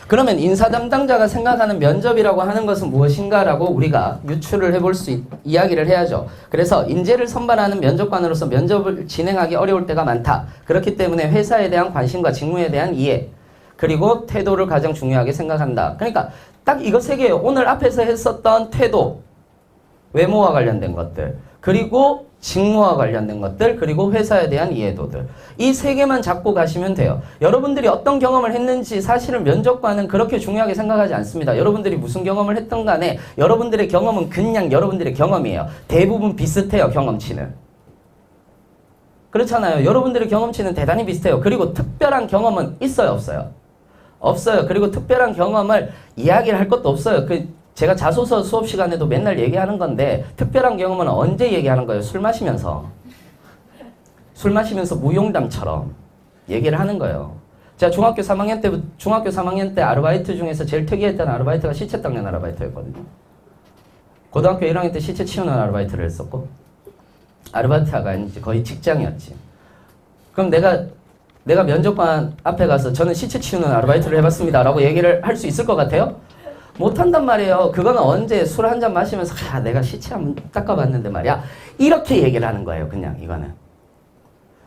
그러면 인사 담당자가 생각하는 면접이라고 하는 것은 무엇인가라고 우리가 유추를 해볼 이야기를 해야죠. 그래서 인재를 선발하는 면접관으로서 면접을 진행하기 어려울 때가 많다. 그렇기 때문에 회사에 대한 관심과 직무에 대한 이해, 그리고 태도를 가장 중요하게 생각한다. 그러니까 딱 이거 세 개예요. 오늘 앞에서 했었던 태도, 외모와 관련된 것들, 그리고 직무와 관련된 것들, 그리고 회사에 대한 이해도들. 이 세 개만 잡고 가시면 돼요. 여러분들이 어떤 경험을 했는지 사실은 면접관은 그렇게 중요하게 생각하지 않습니다. 여러분들이 무슨 경험을 했던 간에 여러분들의 경험은 그냥 여러분들의 경험이에요. 대부분 비슷해요, 경험치는. 그렇잖아요. 여러분들의 경험치는 대단히 비슷해요. 그리고 특별한 경험은 있어요, 없어요? 없어요. 그리고 특별한 경험을 이야기를 할 것도 없어요. 제가 자소서 수업 시간에도 맨날 얘기하는 건데 특별한 경험은 언제 얘기하는 거예요? 술 마시면서. 술 마시면서 무용담처럼 얘기를 하는 거예요. 제가 중학교 3학년 때 아르바이트 중에서 제일 특이했던 아르바이트가 시체 닦는 아르바이트였거든요. 고등학교 1학년 때 시체 치우는 아르바이트를 했었고, 아르바이트가 아니지 거의 직장이었지. 그럼 내가 면접관 앞에 가서 저는 시체 치우는 아르바이트를 해봤습니다 라고 얘기를 할 수 있을 것 같아요? 못한단 말이에요. 그거는 언제 술 한 잔 마시면서 내가 시체 한번 닦아봤는데 말이야. 이렇게 얘기를 하는 거예요. 그냥 이거는.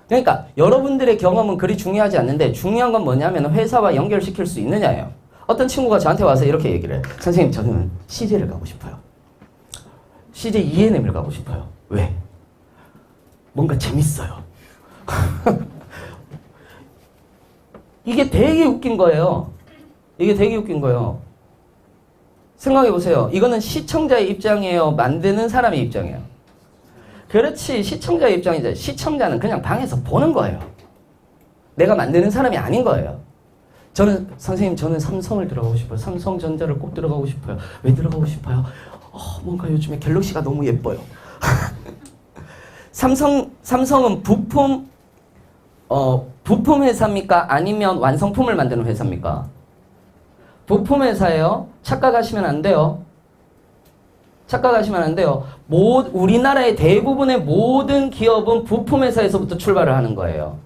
그러니까 여러분들의 경험은 그리 중요하지 않는데 중요한 건 뭐냐면 회사와 연결시킬 수 있느냐예요. 어떤 친구가 저한테 와서 이렇게 얘기를 해요. 선생님, 저는 CJ를 가고 싶어요. CJ E&M을 가고 싶어요. 왜? 뭔가 재밌어요. 이게 되게 웃긴 거예요. 이게 되게 웃긴 거예요. 생각해보세요. 이거는 시청자의 입장이에요? 만드는 사람의 입장이에요? 그렇지, 시청자의 입장이죠. 시청자는 그냥 방에서 보는 거예요. 내가 만드는 사람이 아닌 거예요. 선생님, 저는 삼성을 들어가고 싶어요. 삼성전자를 꼭 들어가고 싶어요. 왜 들어가고 싶어요? 뭔가 요즘에 갤럭시가 너무 예뻐요. 삼성은 부품 회사입니까? 아니면 완성품을 만드는 회사입니까? 부품 회사예요. 착각하시면 안 돼요. 착각하시면 안 돼요. 우리나라의 대부분의 모든 기업은 부품 회사에서부터 출발을 하는 거예요.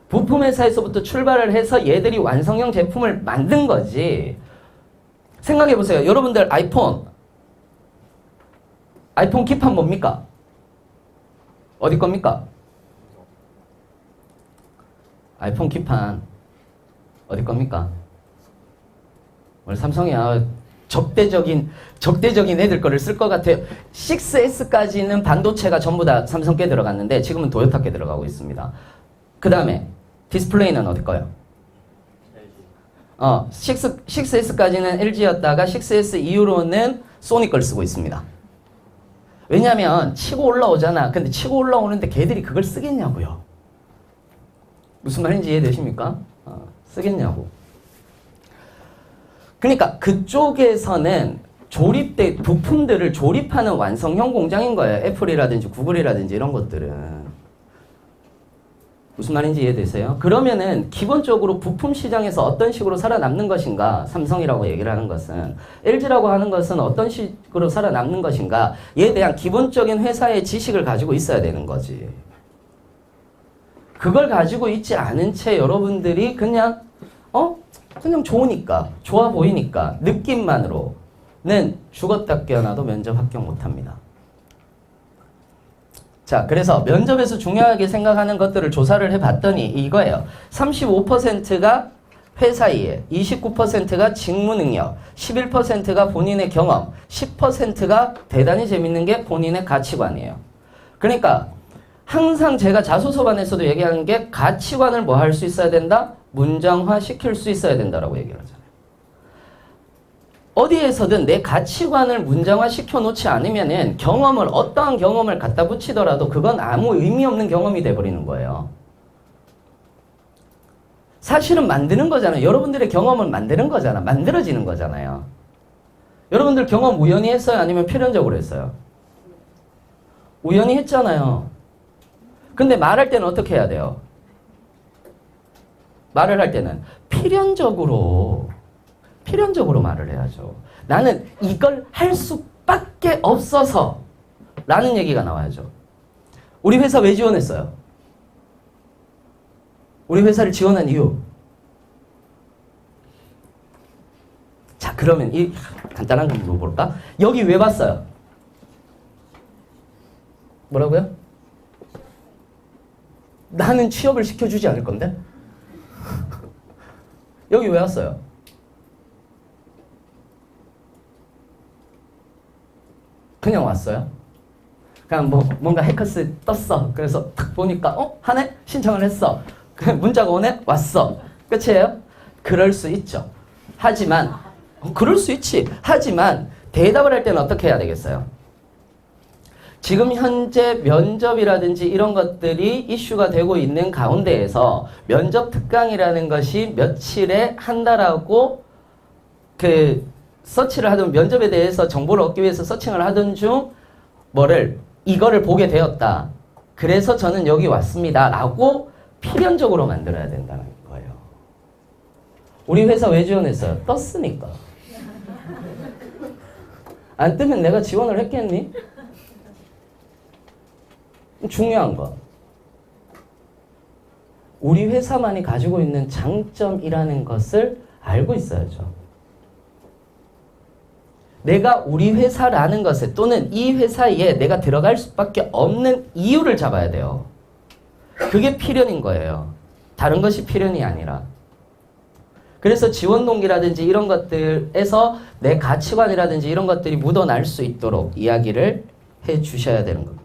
부품 회사에서부터 출발을 해서 얘들이 완성형 제품을 만든 거지. 생각해 보세요. 여러분들 아이폰 기판 뭡니까? 어디 겁니까? 아이폰 기판 어디 겁니까? 오늘 삼성이야. 적대적인 애들 거를 쓸 것 같아요. 6S까지는 반도체가 전부 다 삼성 께 들어갔는데 지금은 도요타 께 들어가고 있습니다. 그 다음에 디스플레이는 어디 거요? 6S까지는 LG였다가 6S 이후로는 소니 걸 쓰고 있습니다. 왜냐면 치고 올라오잖아. 근데 치고 올라오는데 걔들이 그걸 쓰겠냐고요. 무슨 말인지 이해되십니까? 쓰겠냐고. 그러니까 그쪽에서는 부품들을 조립하는 완성형 공장인 거예요. 애플이라든지 구글이라든지 이런 것들은. 무슨 말인지 이해되세요? 그러면은 기본적으로 부품 시장에서 어떤 식으로 살아남는 것인가? 삼성이라고 얘기를 하는 것은. LG라고 하는 것은 어떤 식으로 살아남는 것인가? 에 대한 기본적인 회사의 지식을 가지고 있어야 되는 거지. 그걸 가지고 있지 않은 채 여러분들이 그냥 좋으니까, 좋아 보이니까 느낌만으로는 죽었다 깨어나도 면접 합격 못합니다. 자, 그래서 면접에서 중요하게 생각하는 것들을 조사를 해봤더니 이거예요. 35%가 회사 이해, 29%가 직무 능력, 11%가 본인의 경험, 10%가 대단히 재밌는 게 본인의 가치관이에요. 그러니까 항상 제가 자소서반에서도 얘기하는 게 가치관을 뭐 할 수 있어야 된다? 문장화 시킬 수 있어야 된다라고 얘기를 하잖아요. 어디에서든 내 가치관을 문장화 시켜놓지 않으면은 어떠한 경험을 갖다 붙이더라도 그건 아무 의미 없는 경험이 돼버리는 거예요. 사실은 만드는 거잖아요. 여러분들의 경험은 만드는 거잖아. 만들어지는 거잖아요. 여러분들 경험 우연히 했어요? 아니면 필연적으로 했어요? 우연히 했잖아요. 근데 말할 때는 어떻게 해야 돼요? 말을 할 때는 필연적으로 말을 해야죠. 나는 이걸 할 수밖에 없어서 라는 얘기가 나와야죠. 우리 회사 왜 지원했어요? 우리 회사를 지원한 이유. 자, 그러면 이 간단한 거 물어볼까? 여기 왜 왔어요? 뭐라고요? 나는 취업을 시켜주지 않을 건데? 여기 왜 왔어요? 그냥 왔어요? 그냥 뭔가 해커스 떴어. 그래서 탁 보니까 하네? 신청을 했어. 문자가 오네? 왔어. 끝이에요? 그럴 수 있죠. 하지만 그럴 수 있지. 하지만 대답을 할 때는 어떻게 해야 되겠어요? 지금 현재 면접이라든지 이런 것들이 이슈가 되고 있는 가운데에서 면접 특강이라는 것이 며칠에 한다라고 서치를 하든 면접에 대해서 정보를 얻기 위해서 서칭을 하던 중 이거를 보게 되었다. 그래서 저는 여기 왔습니다. 라고 필연적으로 만들어야 된다는 거예요. 우리 회사 왜 지원했어요? 떴으니까. 안 뜨면 내가 지원을 했겠니? 중요한 거. 우리 회사만이 가지고 있는 장점이라는 것을 알고 있어야죠. 내가 우리 회사라는 것에 또는 이 회사에 내가 들어갈 수밖에 없는 이유를 잡아야 돼요. 그게 필연인 거예요. 다른 것이 필연이 아니라. 그래서 지원 동기라든지 이런 것들에서 내 가치관이라든지 이런 것들이 묻어날 수 있도록 이야기를 해 주셔야 되는 겁니다.